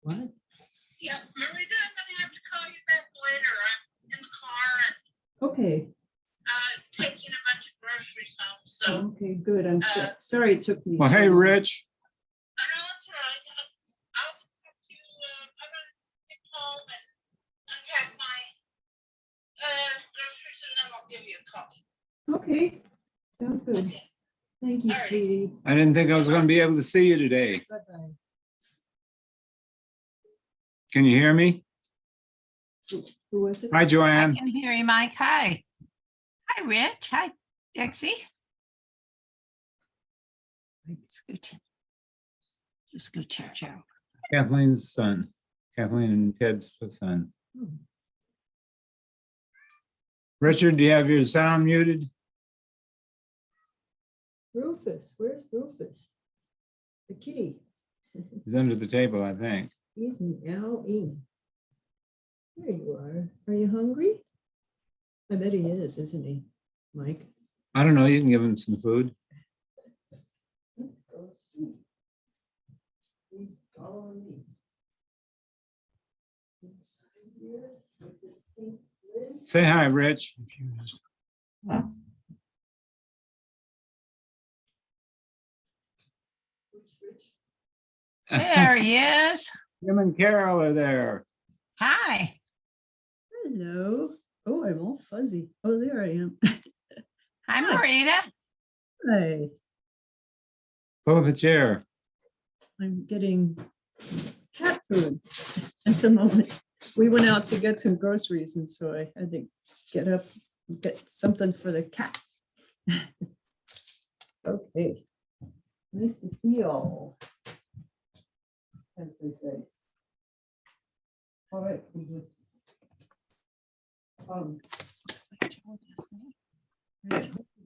What? Yeah, Marita, I'm gonna have to call you back later. I'm in the car and Okay, taking a bunch of groceries home, so. okay, good. I'm sorry it took me. Well, so hey, long. Rich. I know that's right. I'll have to, I'm gonna get home and unpack my groceries and then I'll give you a call. Okay, sounds good. Okay. Thank you, All right. sweetie. I didn't think I was going to be able to see you today. Bye-bye. Can you hear me? Who was it? Hi, I Joanne. can hear you, Mike. Hi. Hi, Rich. Hi, Dixie. Scooch. Just scooch your chair. Kathleen's son. Kathleen and Ted's son. Hmm. Richard, do you have your sound muted? Rufus, where's Rufus? The kitty. He's under the table, I think. He's meowing. There you are. Are you hungry? I bet he is, isn't he, Mike? I don't know. You can give him some food. Let's go see. He's following me. Inside here with this pink lid. Say hi, Rich. Which Rich? There he is. Jim and Carol are there. Hi. Hello. Oh, I'm all fuzzy. Oh, there I am. Hi, Marita. Hi. Pull up a chair. I'm getting cat food at the moment. We went out to get some groceries, and so I had to get up and get something for the cat. Okay. Nice to see you all. As they say. All right. we just-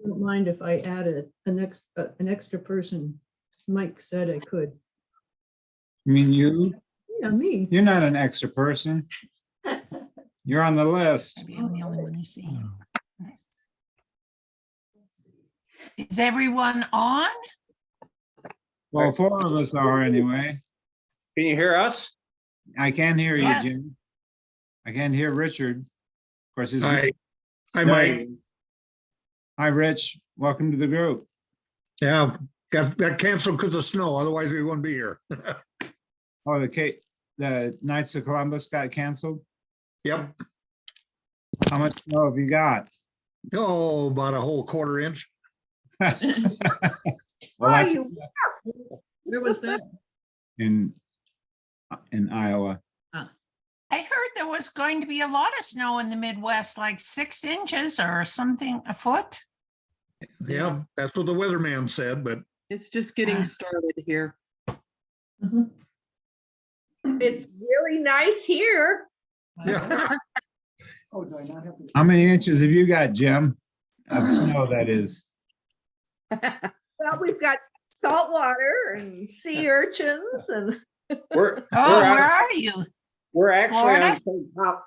Don't mind if I added an extra person. Mike said I could. You mean you? Yeah, me. You're not an extra person. You're on the list. Maybe I'm the only one you see. Is everyone on? Well, 4 of us are anyway. Can you hear us? I can hear you, Yes. Jim. I can't hear Richard. Of course, his. Hi, There Mike. he is. Hi, Rich. Welcome to the group. Yeah, got canceled because of snow. Otherwise, we wouldn't be here. Oh, the Knights of Columbus got canceled. Yep. How much snow have you got? Oh, about a whole quarter inch. Well, that's Where was that? in Iowa. I heard there was going to be a lot of snow in the Midwest, like 6 inches or something, a foot. Yeah, that's what the weatherman said, but It's just getting Ah. started here. Uh-huh. It's really nice here. yeah. How many inches have you got, Jim? Of snow, that is. Well, we've got salt water and sea urchins and We're Oh, where are you? we're actually Florida?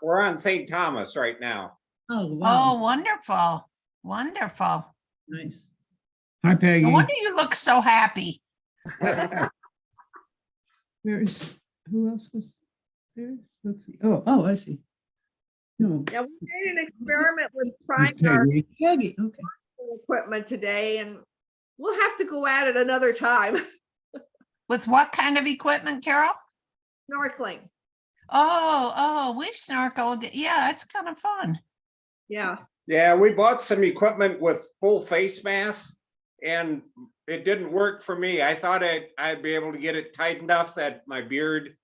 we're on St. Thomas right now. Oh, Oh, wow. wonderful. Wonderful. Nice. Hi, Peggy. No wonder you look so happy. Who else was there? Let's see. Oh, I see. No, yeah, we made an experiment with Who's trying our Peggy? Peggy, okay. equipment today and we'll have to go at it another time. With what kind of equipment, Carol? Snorkeling. Oh, we've snorkeled. Yeah, it's kind of fun. Yeah. Yeah, we bought some equipment with full face masks and it didn't work for me. I thought I'd be able to get it tight enough that my beard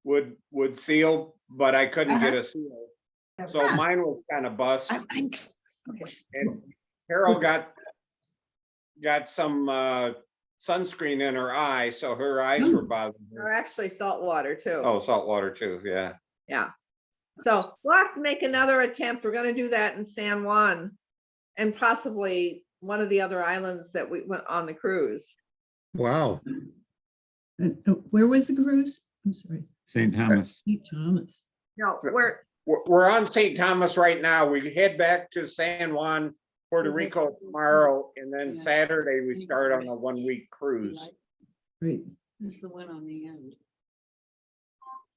would seal, but I couldn't get a seal. So Huh. mine was kind of bust. Okay. And Carol got some sunscreen in her eye, so her eyes were bothering Or her. actually salt water too. Oh, salt water too, yeah. Yeah. So we'll have to make another attempt. We're going to do that in San Juan and possibly one of the other islands that we went on the cruise. Wow. And, where was the cruise? I'm sorry. St. Thomas. St. Thomas. No, We're on St. Thomas right now. We head back to San Juan, Puerto Rico tomorrow, and then Saturday we start on a 1-week cruise. Great. This is the one on the end.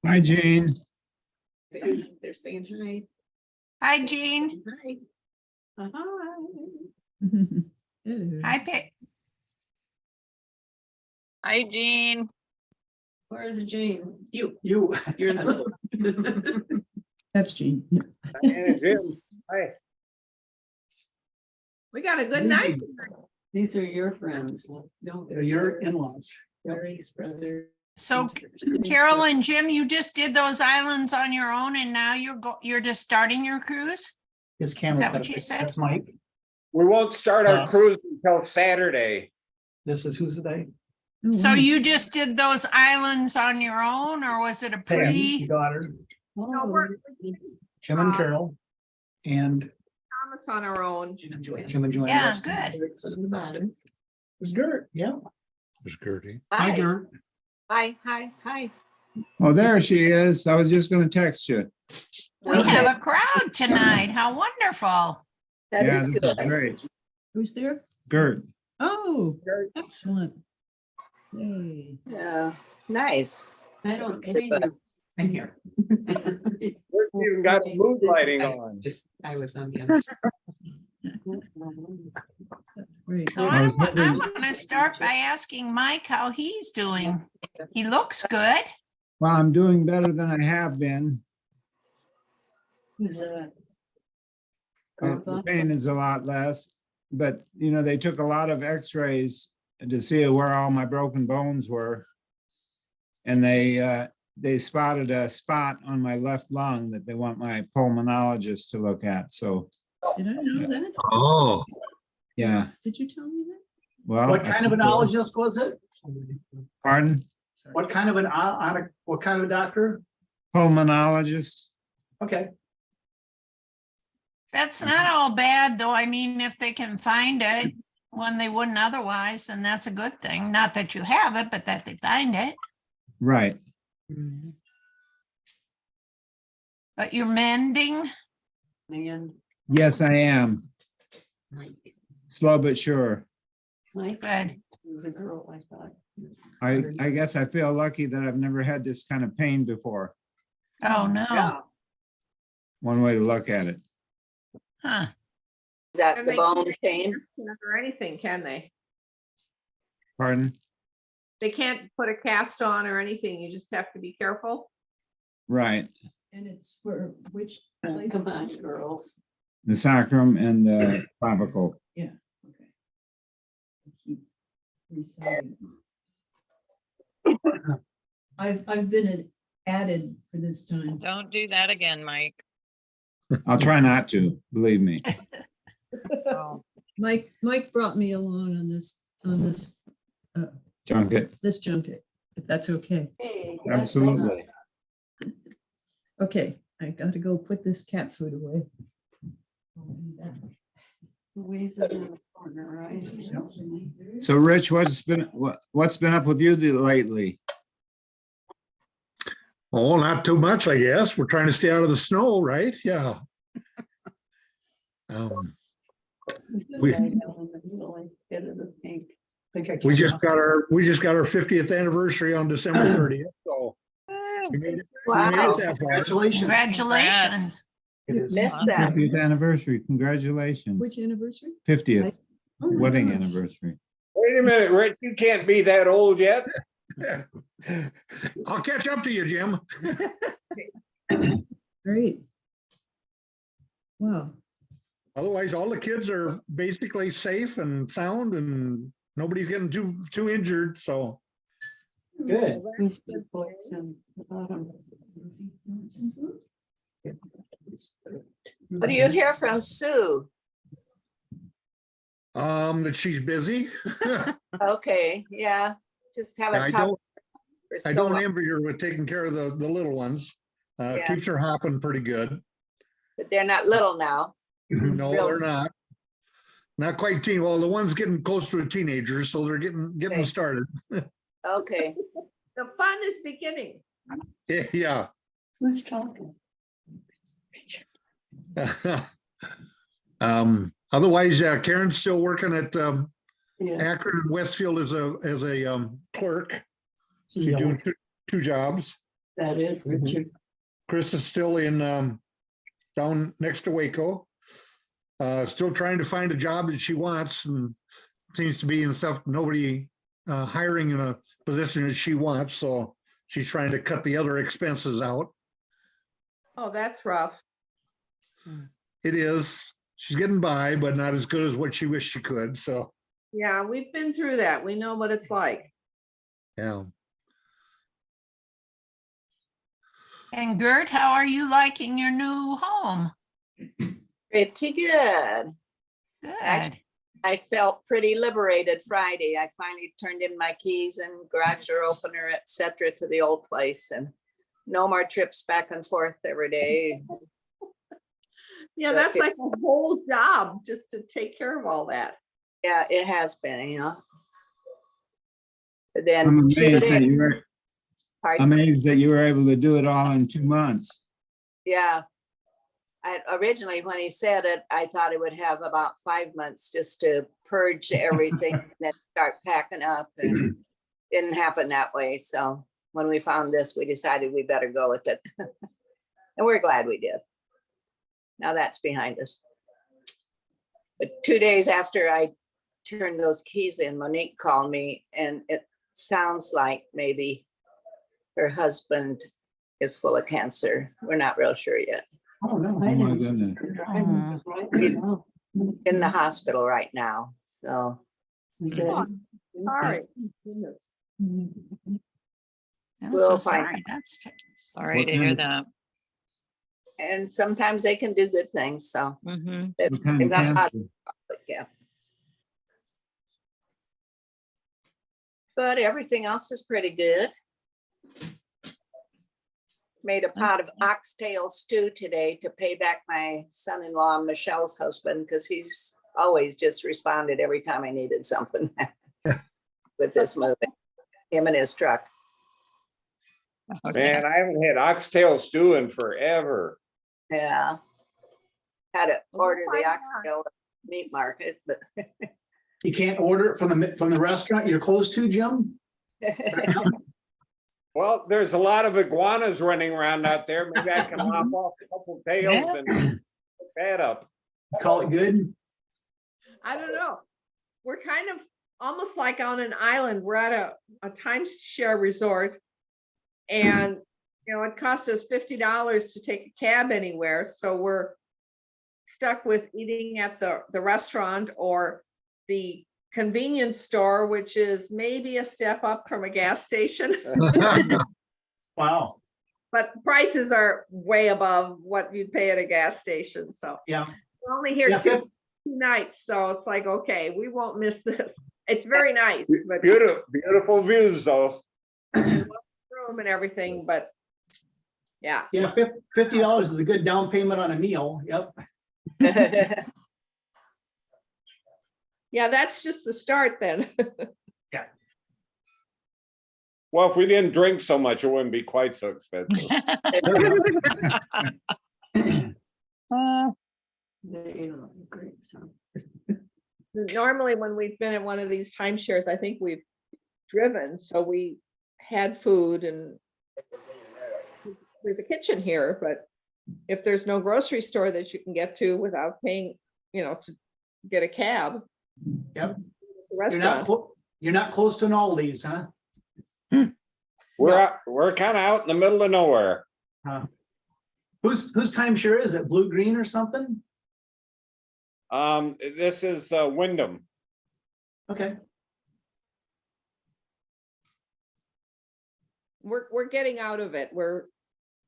Hi, Jean. They're saying hi. Hi, Jean. Hi. Hi. Hello. Hi, Pick. Hi, Jean. Where is Jane? You're in the middle. That's Jean. Yeah. And Jim, hi. We got a good night. These are your friends. No, they're your in-laws. Gary's brother. So Carol and Jim, you just did those islands on your own and now you're just starting your cruise? His camera's that got what a you picture. said? That's Mike. We won't start our cruise until Saturday. This is who's today? Oh, So wow. you just did those islands on your own or was it a Pam, pre? daughter, No, we're Jim and Carol, and Thomas on our own. Jim and Joanne. Yeah, good. It's on the bottom. It's Gert, yeah. Miss Gertie. Hi, Gert. Hi. Oh, there she is. I was just gonna text you. We have a crowd tonight. How wonderful. That Yeah, is this is good. great. Who's there? Gert. Oh, excellent. Hey. Yeah, nice. I don't see you. I'm here. We've even got mood lighting on. I was on the other side. Great. So I want to start by asking Mike how he's doing. He looks good. Well, I'm doing better than I have been. Who's that? The pain is a lot less, but you know, they took a lot of x-rays to see where all my broken bones were. And they spotted a spot on my left lung that they want my pulmonologist to look at. So, Did I know that? Oh, yeah, Did you tell me that? well. What kind of an ologist was it? Pardon? Sorry. What kind of what kind of a doctor? Pulmonologist. Okay. That's not all bad, though. I mean, if they can find it when they wouldn't otherwise, then that's a good thing. Not that you have it, but that they find it. Right. But you're mending. Man, Yes, I am. Mike. Slow but sure. Mike Good. was a girl, I thought. I guess I feel lucky that I've never had this kind of pain before. Oh, no. Yeah. One way to look at it. Huh. Is that And the they bone can't pain? Or anything, can they? Pardon? They can't put a cast on or anything. You just have to be careful. Right. And it's for which Oh, place? come on, girls. The sacrum and the clavicle. Yeah, okay. I keep reciting. I've been added for this time. Don't do that again, Mike. I'll try not to, believe me. Oh, Mike brought me along on this Junket, junket, if that's okay. Hey. absolutely. Okay, I gotta go put this cat food away. Louise is in the corner, right? So Rich, what's been up with you lately? oh, not too much, I guess. We're trying to stay out of the snow, right? Yeah. We we just got our 50th anniversary on December 30th, so we made it Wow. that far. Congratulations. Congratulations. It is. Missed that. 50th anniversary, congratulations. Which anniversary? 50th Oh my wedding gosh. anniversary. Wait a minute, Rick, you can't be that old yet. I'll catch up to you, Jim. Great. Wow. Otherwise, all the kids are basically safe and sound and nobody's getting too injured, so. Good. Who's the voice in the bottom? What do you hear from Sue? That she's busy. Okay, yeah, just haven't I talked. don't, for I so don't long, envy her with taking care of the little ones. Yeah. Keeps her hopping pretty good. But they're not little now. No, Really? they're not. Not quite teen. Well, the one's getting close to a teenager, so they're getting Okay. started. Okay, The fun is beginning. Yeah. Who's talking? Otherwise, Karen's still working at Yeah. Akron and Westfield as a clerk. She's Yeah. doing two jobs. That is, Richard. Chris is still in, down next to Waco. Still trying to find a job that she wants and seems to be in stuff, nobody hiring in a position that she wants, so she's trying to cut the other expenses out. Oh, that's rough. It is, she's getting by, but not as good as what she wished she could, so, Yeah, we've been through that. We know what it's like. yeah. And Gert, how are you liking your new home? Pretty good. Good. I felt pretty liberated Friday. I finally turned in my keys and garage door opener, et cetera, to the old place, and no more trips back and forth every day. Yeah, that's like a whole job just to take care of all that. Yeah, it has been, you know. But I'm then amazed that you were, pardon? amazed that you were able to do it all in 2 months. Yeah. Originally, when he said it, I thought it would have about 5 months just to purge everything and then start packing up, and didn't happen that way. So when we found this, we decided we better go with it. And we're glad we did. Now that's behind us. But 2 days after I turned those keys in, Monique called me, and it sounds like maybe her husband is full of cancer. We're not real sure yet. Oh, no. Oh, my goodness. In the hospital right now, so. Oh, sorry. I'm We'll so find sorry. That's Sorry What to kind hear of- that. And sometimes they can do good things, so. Mhm. What kind they've of got cancer? positive, yeah. But everything else is pretty good. Made a pot of oxtail stew today to pay back my son-in-law, Michelle's husband, because he's always just responded every time I needed something with this moving, him and his truck. Man, I haven't had oxtail stew in forever. Yeah. Had to Well, order the find out. oxtail at the meat market, but You can't order it from the restaurant you're close to, Jim? Well, there's a lot of iguanas running around out there. Maybe I can lop off a couple tails and pick that up. Call it good? I don't know. We're kind of almost like on an island. We're at a timeshare resort. And, you know, it cost us $50 to take a cab anywhere. So we're stuck with eating at the restaurant or the convenience store, which is maybe a step up from a gas station. Wow, But prices are way above what you'd pay at a gas station. So yeah. we're only here Yeah, two nights. So it's like, okay, we won't miss this. It's very nice, but Beautiful, beautiful views though. room and everything, but yeah. Yeah, $50 is a good down payment on a meal, yep. Yeah, that's just the start then. Well, if we didn't drink so much, it wouldn't be quite so expensive. Normally, when we've been at one of these timeshares, I think we've driven, so we had food and there's a kitchen here, but if there's no grocery store that you can get to without paying, you know, to get a cab. Yep. the Restaurant. You're not close to an Aldi's, huh? We're kind of out in the middle of nowhere. Whose timeshare is it? Blue Green or something? This is Wyndham. Okay. We're getting out of it. We're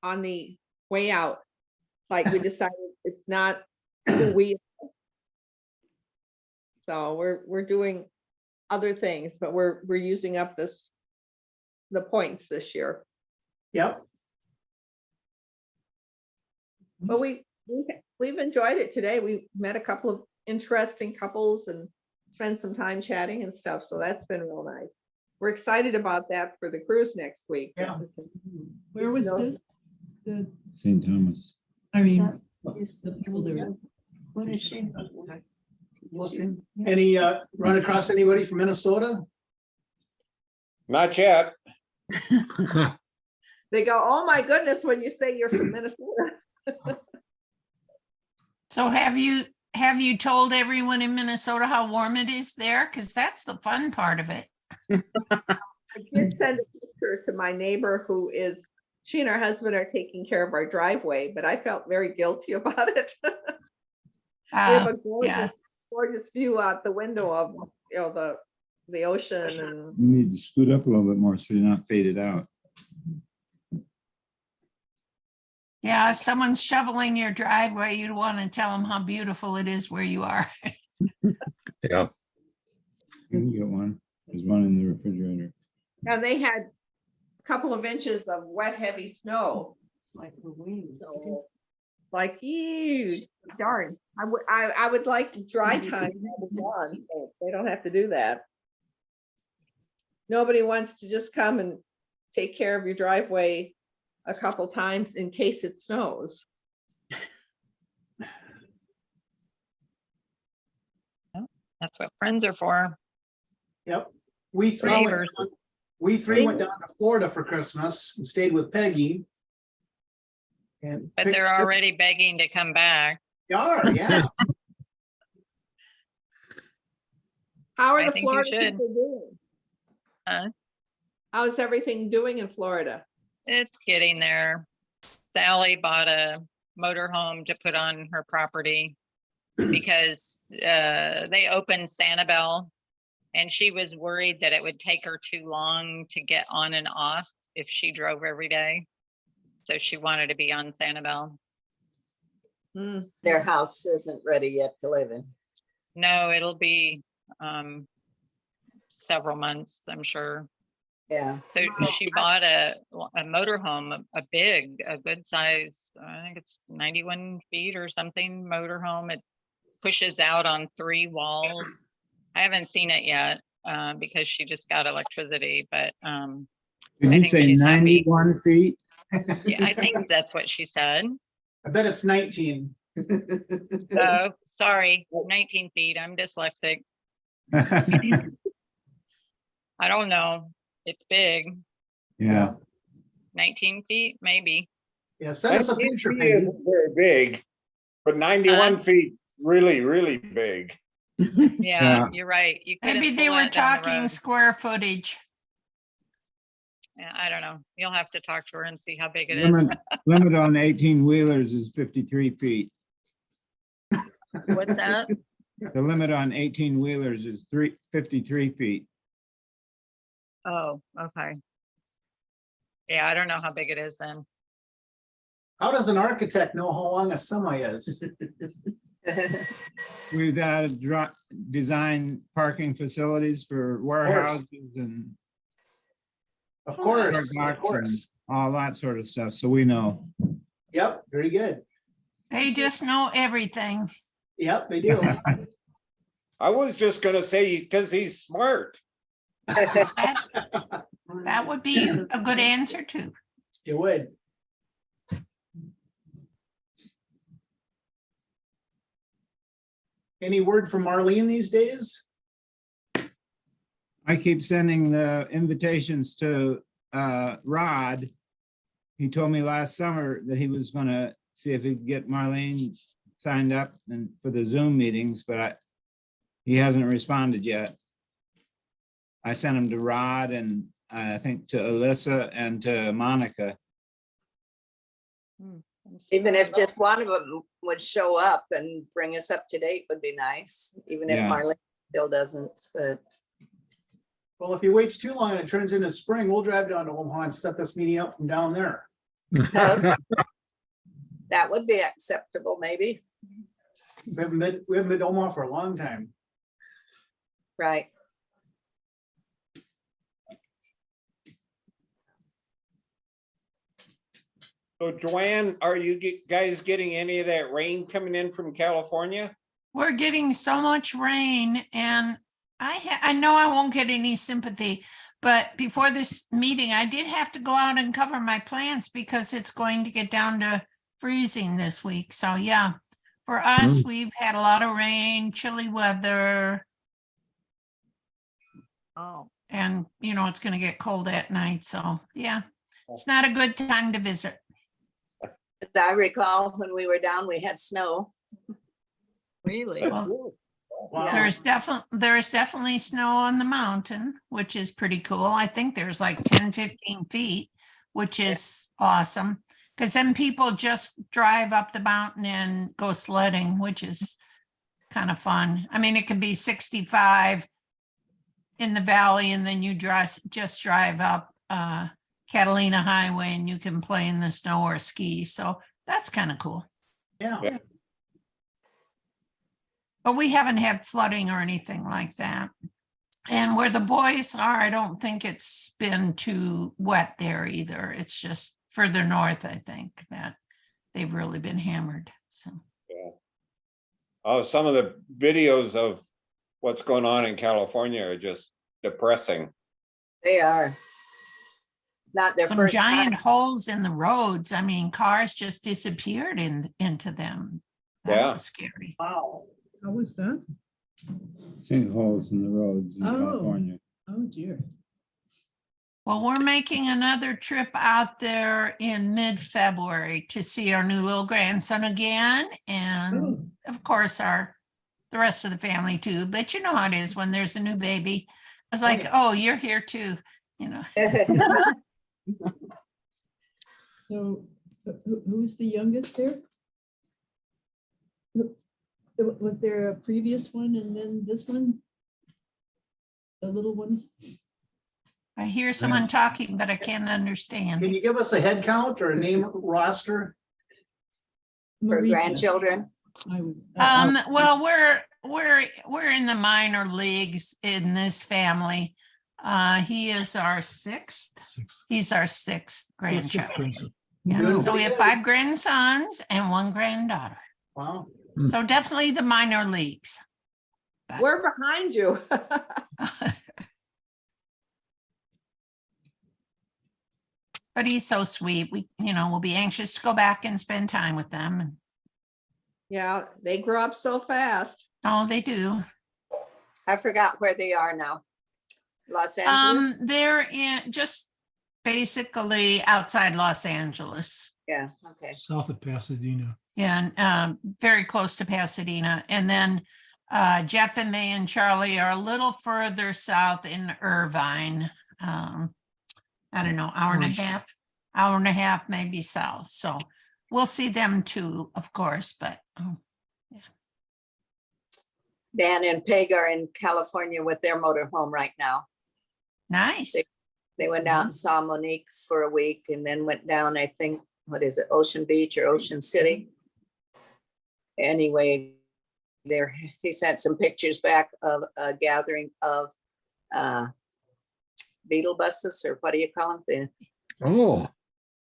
on the way out. It's like we decided it's not who we are. So we're doing other things, but we're using up the points this year. Yep. But we've enjoyed it today. We met a couple of interesting couples and spent some time chatting and stuff. So that's been real nice. We're excited about that for the cruise next week. Yeah. Where was Those- this? The, St. Thomas. I mean, the people there. What is she? Any, run across anybody from Minnesota? Not yet. They go, oh my goodness, when you say you're from Minnesota. So have you told everyone in Minnesota how warm it is there? Because that's the fun part of it. I did send a picture to my neighbor she and her husband are taking care of our driveway, but I felt very guilty about it. We have a gorgeous view out the window of, the ocean and. You need to scoot up a little bit more so you're not faded out. Yeah, if someone's shoveling your driveway, you'd want to tell them how beautiful it is where you are. Yeah. You can get one. There's one in the refrigerator. And they had a couple of inches of wet, heavy snow. It's like the wings. So, like, ew, darn. I would like dry time to have it done, so they don't have to do that. Nobody wants to just come and take care of your driveway a couple times in case it snows. That's what friends are for. Yep. We three went Neighbors. down to Florida for Christmas and stayed with Peggy. And But they're already begging to come back. They are, yeah. How are I the think you Florida should. people doing? Huh? How's everything doing in Florida? It's getting there. Sally bought a motorhome to put on her property because they opened Sanibel, and she was worried that it would take her too long to get on and off if she drove every day. So she wanted to be on Sanibel. Their house isn't ready yet to live in. No, it'll be several months, I'm sure. Yeah. So she bought a motorhome, a good size, I think it's 91 feet or something motorhome. It pushes out on 3 walls. I haven't seen it yet because she just got electricity, but Did I you think say she's happy. 91 feet? Yeah, I think that's what she said. I bet it's 19. Oh, sorry, 19 feet. I'm dyslexic. I don't know. It's big. Yeah. 19 feet, maybe. Yeah, send us a 19 picture, feet Peggy. isn't very big, but 91 feet, really, really big. Yeah, Yeah. you're right. You couldn't Maybe they pull were that down the talking road. square footage. Yeah, I don't know. You'll have to talk to her and see how big it is. Limit on 18 wheelers is 53 feet. What's that? The limit on 18 wheelers is 53 feet. Oh, okay. Yeah, I don't know how big it is then. How does an architect know how long a semi is? We've got to design parking facilities for warehouses and Of course, of docks and course. all that sort of stuff. So we know. Yep, very good. They just know everything. Yep, they do. I was just gonna say, because he's smart. That would be a good answer too. You would. Any word from Marlene these days? I keep sending the invitations to Rod. He told me last summer that he was gonna see if he could get Marlene signed up and for the Zoom meetings, but he hasn't responded yet. I sent him to Rod and I think to Alyssa and to Monica. Even if just one of them would show up and bring us up to date would be nice, even if Yeah. Marlene still doesn't, but. Well, if he waits too long and it turns into spring, we'll drive down to Omaha and set this meeting up from down there. That would be acceptable, maybe. We haven't been to Omaha for a long time. Right. So Joanne, are you guys getting any of that rain coming in from California? We're getting so much rain and I know I won't get any sympathy, but before this meeting, I did have to go out and cover my plants because it's going to get down to freezing this week. So yeah, for us, we've had a lot of rain, chilly weather. Oh, And it's going to get cold at night. So yeah, It's not a good time to visit. As I recall, when we were down, we had snow. Really? Well, Wow. there's definitely snow on the mountain, which is pretty cool. I think there's like 10, 15 feet, which is awesome. Because then people just drive up the mountain and go sledding, which is kind of fun. I mean, it could be 65 in the valley, and then you just drive up Catalina Highway and you can play in the snow or ski. So that's kind of cool. Yeah. But we haven't had flooding or anything like that. And where the boys are, I don't think it's been too wet there either. It's just further north, I think, that they've really been hammered. So Yeah. Oh, some of the videos of what's going on in California are just depressing. They are. Not their some first giant time. holes in the roads. I mean, cars just disappeared into them. That Yeah. was scary. Wow. How was that? Sinkholes in the roads in Oh. California. Oh, dear. Well, we're making another trip out there in mid-February to see our new little grandson again. And of course, the rest of the family too. But you know how it is when there's a new baby. It's like, oh, you're here too, you know. So who's the youngest there? Was there a previous one and then this one? The little ones? I hear someone talking, but I can't understand. Can you give us a head count or a name roster? For Marika. grandchildren. Well, we're in the minor leagues in this family. He is our sixth. He's our sixth grandchild. Yeah, so we have 5 grandsons and 1 granddaughter. Wow. So definitely the minor leagues. We're behind you. But he's so sweet. We'll be anxious to go back and spend time with them. Yeah, they grow up so fast. Oh, they do. I forgot where they are now. Los Angeles? They're in just basically outside Los Angeles. Yeah, okay. South of Pasadena. Yeah, and very close to Pasadena. And then Jeff and May and Charlie are a little further south in Irvine. I don't know, hour and a half maybe south. So we'll see them too, of course, but yeah. Dan and Peg are in California with their motorhome right now. Nice. They went out and saw Monique for a week and then went down, I think, what is it, Ocean Beach or Ocean City? Anyway, he sent some pictures back of a gathering of beetle buses, or what do you call them? Oh,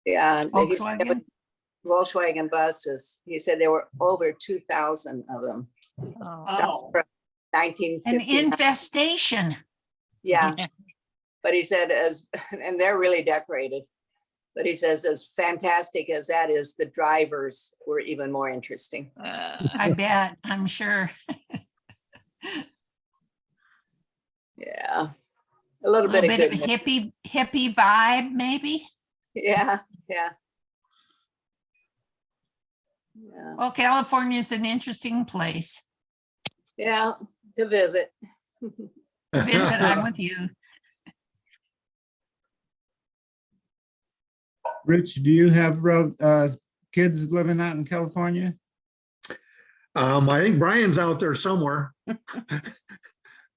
Yeah. Volkswagen? Volkswagen buses. He said there were over 2,000 of them. That's Oh. from An 1950. infestation. Yeah. But he said and they're really decorated. But he says as fantastic as that is, the drivers were even more interesting. I bet, I'm sure. Yeah. A A little little bit bit of of good. hippie vibe, maybe. Yeah, yeah. Yeah, Well, California is an interesting place. yeah, to visit. Visit, I'm with you. Rich, do you have kids living out in California? I think Brian's out there somewhere.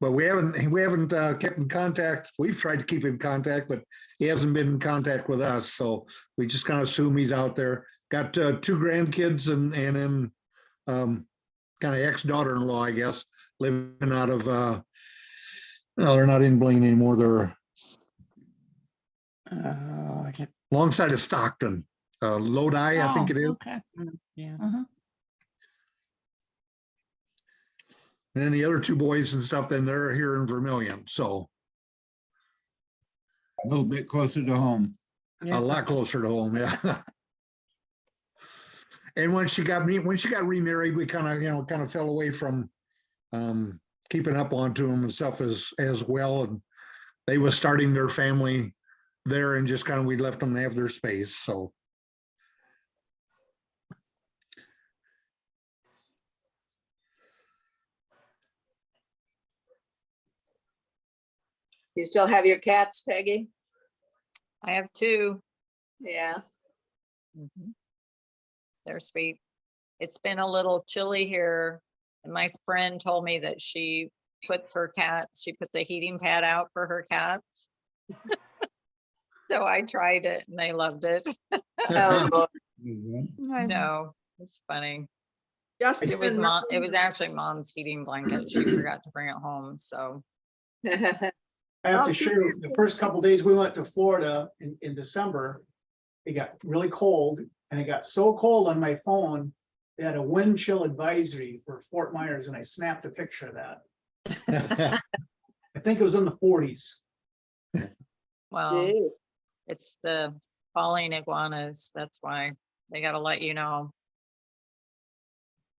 But we haven't kept in contact. We've tried to keep in contact, but he hasn't been in contact with us. So we just kind of assume he's out there. Got 2 grandkids and then kind of ex-daughter-in-law, I guess, living out of, no, they're not in Blaine anymore. They're alongside of Stockton, Lodi, I think it is. Okay. Yeah. Mhm. And then the other 2 boys and stuff, then they're here in Vermillion. So A little bit closer to home. a lot closer to home, yeah. And when she got remarried, we kind of fell away from keeping up onto them and stuff as well. And they was starting their family there and just kind of, we left them have their space, so. You still have your cats, Peggy? I have two. Yeah. Mhm. They're sweet. It's been a little chilly here, and my friend told me that she puts a heating pad out for her cats. So I tried it and they loved it. Oh, I know, it's funny. Justin, It was actually mom's heating blanket. She forgot to bring it home, so. I have to share, the first couple days we went to Florida in December, it got really cold, and it got so cold on my phone, they had a wind chill advisory for Fort Myers, and I snapped a picture of that. I think it was in the 40s. Well, gee. it's the falling iguanas. That's why they gotta let you know.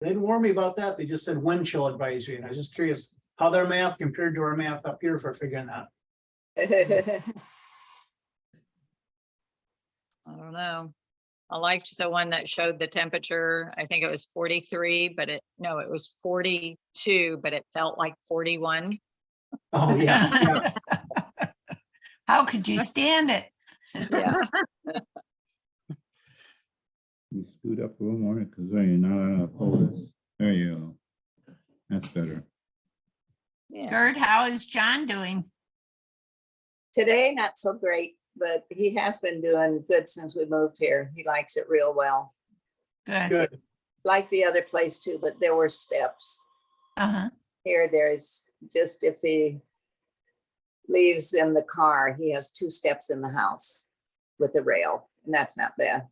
They didn't warn me about that. They just said wind chill advisory, and I was just curious how their math compared to our math up here for figuring that. I don't know. I liked the one that showed the temperature. I think it was 43, but it was 42, but it felt like 41. Oh, yeah. How could you stand it? Yeah. You scoot up a little more because you're not pull this. There you go. That's better. Yeah. Gert, how is John doing? Today, not so great, but he has been doing good since we moved here. He likes it real well. Good. Good. Like the other place too, but there were steps. Uh-huh. Here, there's just if he leaves in the car, he has 2 steps in the house with a rail, and that's not bad.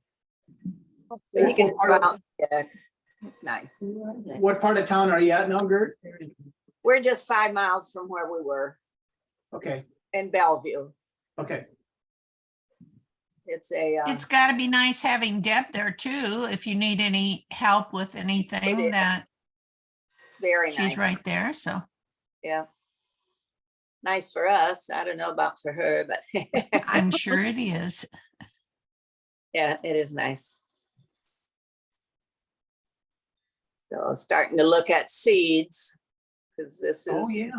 So he can go out. Yeah, it's nice. What part of town are you at now, Gert? We're just 5 miles from where we were Okay, in Bellevue. okay. It's a, It's got to be nice having Deb there too, if you need any help with anything that it's very nice. she's right there, so. Yeah. Nice for us. I don't know about for her, but I'm sure it is. yeah, it is nice. So starting to look at seeds because this Oh, is yeah.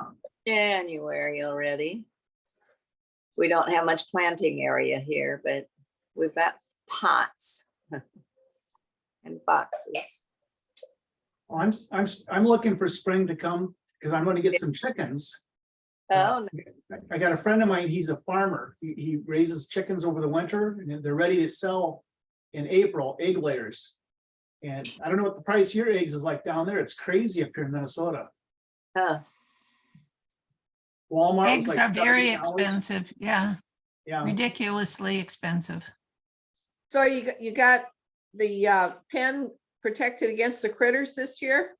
January already. We don't have much planting area here, but we've got pots and boxes. Well, I'm looking for spring to come because I'm going to get some chickens. Oh, I got a friend of mine, he's a farmer. He raises chickens over the winter and they're ready to sell in April, egg layers. And I don't know what the price of your eggs is like down there. It's crazy up here in Minnesota. huh. Walmart. was Eggs like are very $70. expensive. Yeah, Yeah, ridiculously expensive. so you got the pen protected against the critters this year?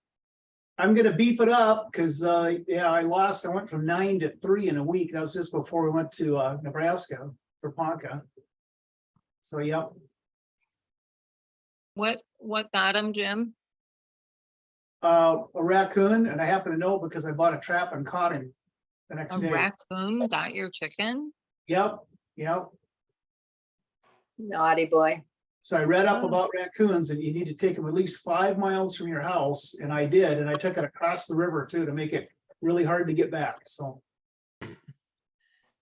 I'm gonna beef it up because yeah, I went from 9 to 3 in a week. That was just before we went to Nebraska for Ponca. So, yep. What got him, Jim? A raccoon, and I happen to know because I bought a trap and caught him the next A day. raccoon got your chicken? Yep. Naughty boy. So I read up Oh. about raccoons and you need to take them at least 5 miles from your house, and I did, and I took it across the river too to make it really hard to get back, so.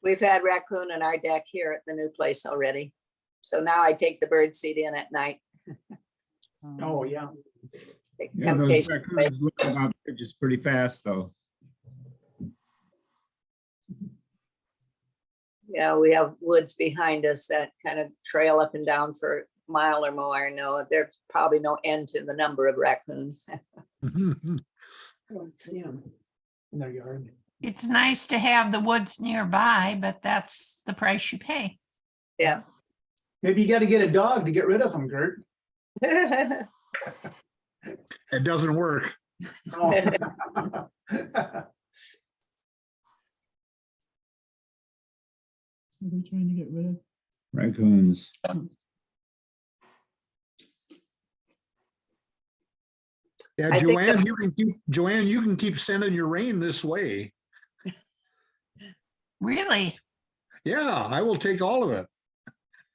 We've had raccoon in our deck here at the new place already. So now I take the bird seed in at night. Oh, yeah. Take Yeah, those temptation away. raccoons look out there just pretty fast though. Yeah, we have woods behind us that kind of trail up and down for a mile or more. No, there's probably no end to the number of raccoons. I don't see them in their yard. It's nice to have the woods nearby, but that's the price you pay. Yeah. Maybe you gotta get a dog to get rid of them, Gert. It doesn't work. Oh. What are we trying to get rid of? Raccoons. Yeah, I think Joanne, you can keep sending your rain this way. Really? Yeah, I will take all of it.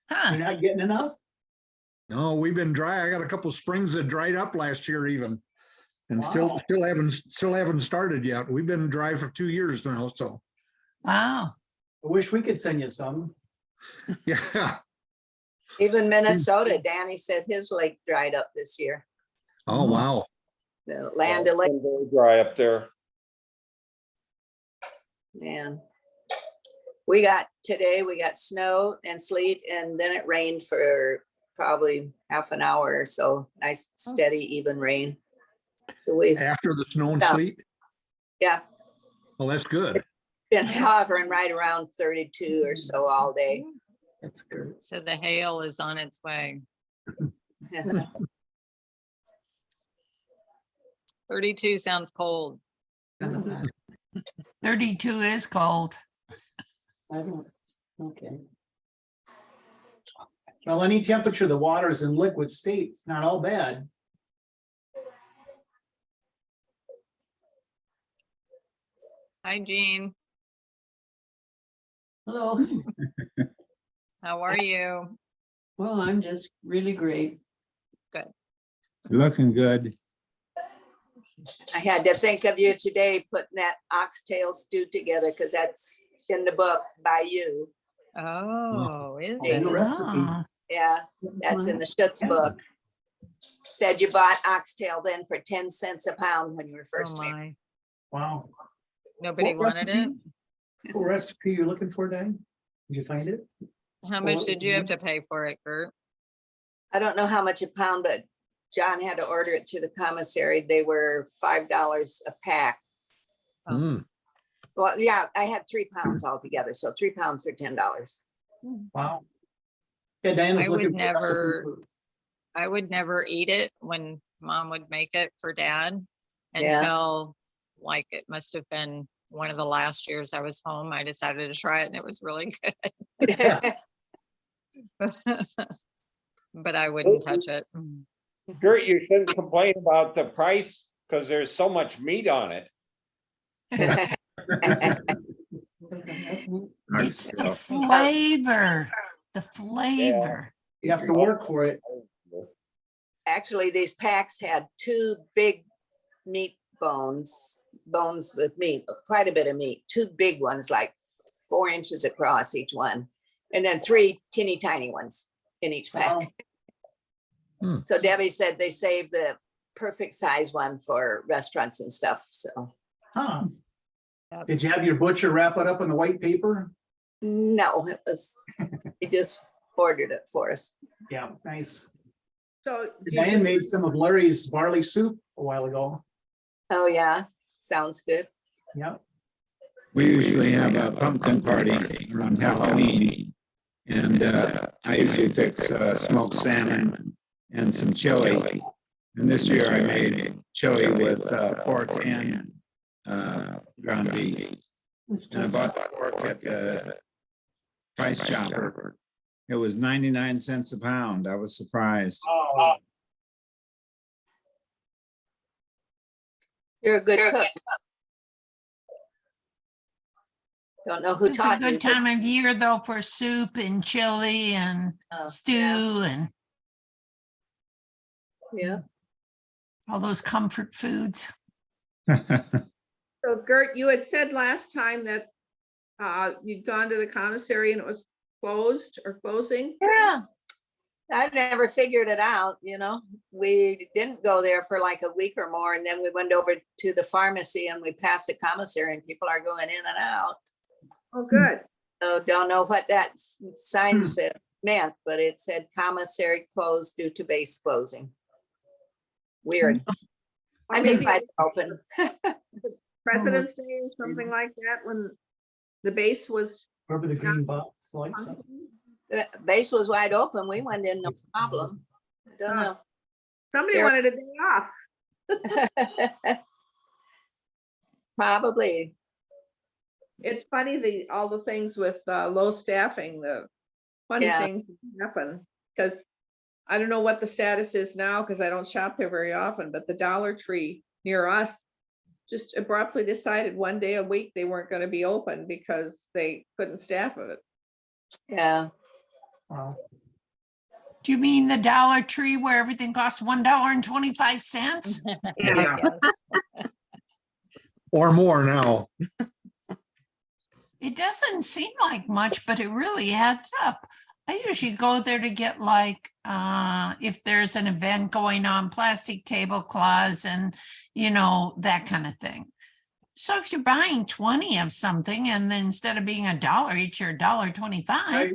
You're Huh, not getting enough? No, we've been dry. I got a couple springs that dried up last year even. And Wow. still haven't started yet. We've been dry for 2 years now, so, wow. I wish we could send you some. yeah. Even Minnesota, Danny said his lake dried up this year. Oh, wow. The Land of Lake, It's been very dry up there. man. Today, we got snow and sleet, and then it rained for probably half an hour or so. Nice, steady, even rain. So we've, After the snow and Yeah. sleet. yeah, Well, that's good. been hovering right around 32 or so all day. That's good. So the hail is on its way. 32 sounds cold. 32 is cold. I don't, okay. Well, any temperature, the water is in liquid state. It's not all bad. Hi, Jean. Hello. How are you? Well, I'm just really great. Looking good. I had to think of you today, putting that oxtail stew together, because that's in the book by you. Oh, is Yeah, it? new recipe. Ah, Yeah, that's in the Schutz book. Said you bought oxtail then for 10 cents a pound when you were Oh first married. my, Wow. nobody What wanted it? recipe- What recipe you're looking for, Diane? Did you find it? How much did you have to pay for it, Kurt? I don't know how much a pound, but John had to order it through the commissary. They were $5 a pack. Mm. Well, yeah, I had 3 pounds altogether, so 3 pounds for $10. Wow. Yeah, Diane was I would looking for a recipe never- for- I would never eat it when mom would make it for dad Yeah. until like it must have been one of the last years I was home. I decided to try it and it was really good. But I wouldn't touch it. Gert, you shouldn't complain about the price because there's so much meat on it. it's the flavor, the flavor. You have to work for it. Actually, these packs had 2 big meat bones with meat, quite a bit of meat, 2 big ones, like 4 inches across each one, and then 3 teeny tiny ones in each pack. Wow. Hmm. So Debbie said they saved the perfect size one for restaurants and stuff, so. Huh. Yep. Did you have your butcher wrap it up in the white paper? No, it was, he just ordered it for us. Yeah, nice. So did Diane you, made some of Larry's barley soup a while ago. Oh, yeah, sounds good. Yep. We usually have a pumpkin party around Halloween. And I usually fix smoked salmon and some chili. And this year I made chili with pork and ground beef. And I bought the pork at the Price Chopper. It was 99 cents a pound. I was surprised. Oh, You're a good cook. Don't know who It's a taught you. good time of year though for soup and chili and stew and Yeah. all those comfort foods. so Gert, you had said last time that you'd gone to the commissary and it was closed or closing. Yeah. I never figured it out, We didn't go there for like a week or more, and then we went over to the pharmacy and we passed the commissary and people are going in and out. Oh, good. So don't know what that sign said meant, but it said commissary closed due to base closing. Weird. I'm just Maybe glad it's open. President's Day or something like that, when the base was. remember the green box lights? The base was wide open. We went in, no problem. Don't know. Somebody There- wanted a day off. Probably. It's funny, all the things with low staffing, the funny Yeah. things that happen. Because I don't know what the status is now, because I don't shop there very often, but the Dollar Tree near us just abruptly decided one day a week they weren't going to be open because they couldn't staff it. Yeah. Wow. Do you mean the Dollar Tree where everything costs $1.25? Yeah. Yes. Or more now. It doesn't seem like much, but it really adds up. I usually go there to get like, if there's an event going on, plastic tablecloths and, that kind of thing. So if you're buying 20 of something and then instead of being $1 each, you're $1.25, Right.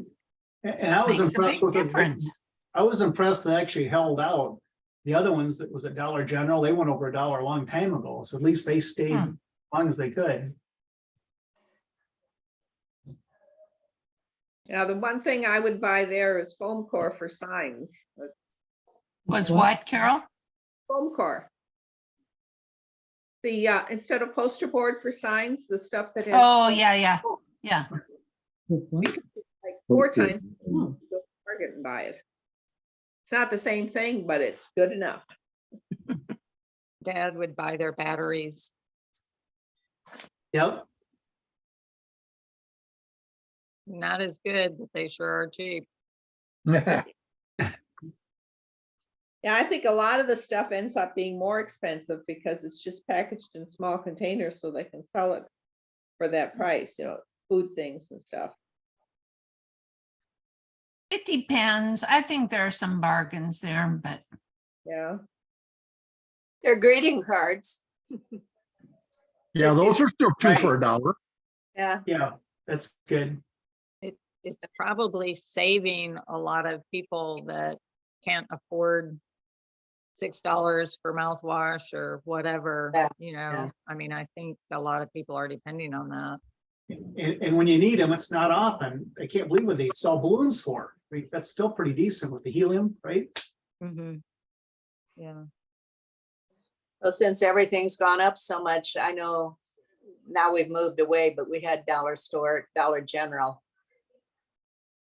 And I was makes a impressed big with the difference. I was impressed they actually held out. The other ones that was at Dollar General, they went over $1 a long time ago. So at least they stayed as long as they could. Yeah, the one thing I would buy there is foam core for signs. Was what, Carol? Foam core. The, instead of poster board for signs, the stuff that has. Oh, yeah. Like 4 times. Go to Target and buy it. It's not the same thing, but it's good enough. Dad would buy their batteries. Yep. Not as good, but they sure are cheap. Yeah, I think a lot of the stuff ends up being more expensive because it's just packaged in small containers so they can sell it for that price, food things and stuff. It depends. I think there are some bargains there, but Yeah. They're greeting cards. Yeah, those are still two for $1. Yeah. Yeah, that's good. It's probably saving a lot of people that can't afford $6 for mouthwash or whatever, Yeah. I mean, I think a lot of people are depending on that. And when you need them, it's not often. I can't believe what they sell balloons for. I mean, that's still pretty decent with the helium, right? Mm-hmm. Yeah. Well, since everything's gone up so much, I know now we've moved away, but we had Dollar General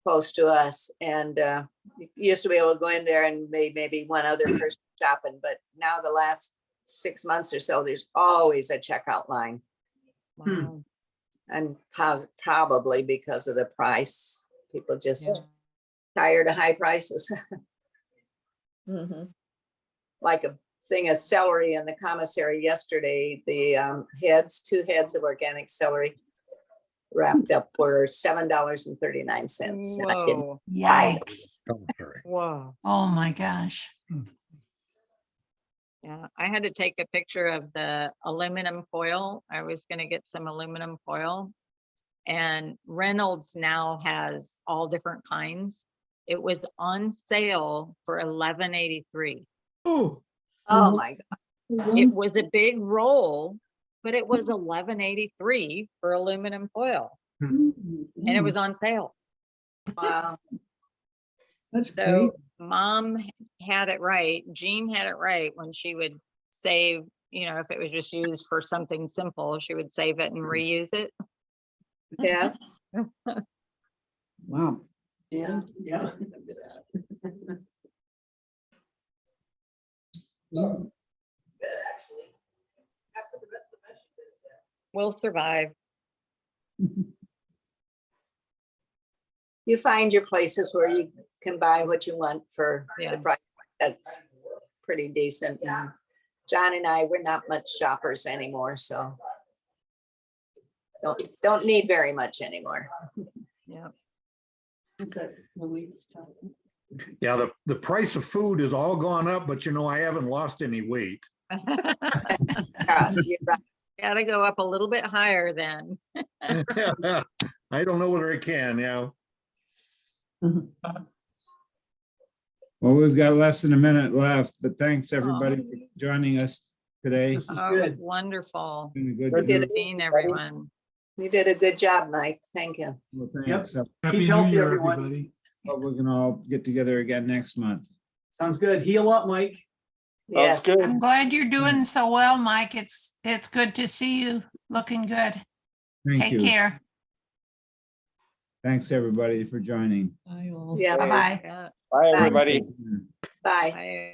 close to us. And you used to be able to go in there and maybe one other person shopping, but now the last 6 months or so, there's always a checkout line. Wow. And probably because of the price, people just Yeah. tired of high prices. Mhm. Like a thing of celery in the commissary yesterday, the 2 heads of organic celery wrapped up were $7.39. And I didn't Whoa. buy them. yikes. Whoa. Oh, my gosh. Yeah, I had to take a picture of the aluminum foil. I was gonna get some aluminum foil. And Reynolds now has all different kinds. It was on sale for $11.83. Oh, Oh my God. It was a big roll, but it was $11.83 for aluminum foil, and it was on sale. Wow. That's great. So Mom had it right. Jean had it right when she would save, if it was just used for something simple, she would save it and reuse it. Yeah. Wow. Yeah. We'll survive. You find your places where you can buy what you want for Yeah. the price. That's pretty decent. And John and I, we're not much shoppers anymore, so don't need very much anymore. Yeah. yeah, the price of food has all gone up, but I haven't lost any weight. You're right. Gotta go up a little bit higher then. I don't know whether I can, yeah. Well, we've got less than a minute left, but thanks everybody for joining us today. This is Oh, it was good. wonderful. Been a good We're group. good. Seeing everyone. You did a good job, Mike. Thank you. Well, Yep. thanks. So, Keep healthy, everyone. we're gonna all get together again next month. Sounds good. Heal up, Mike. Yes. good. I'm glad you're doing so well, Mike. It's good to see you looking good. Thank Take you. care. Thanks, everybody, for joining. Yeah. Bye-bye. Yeah. Bye, everybody. Bye. Bye.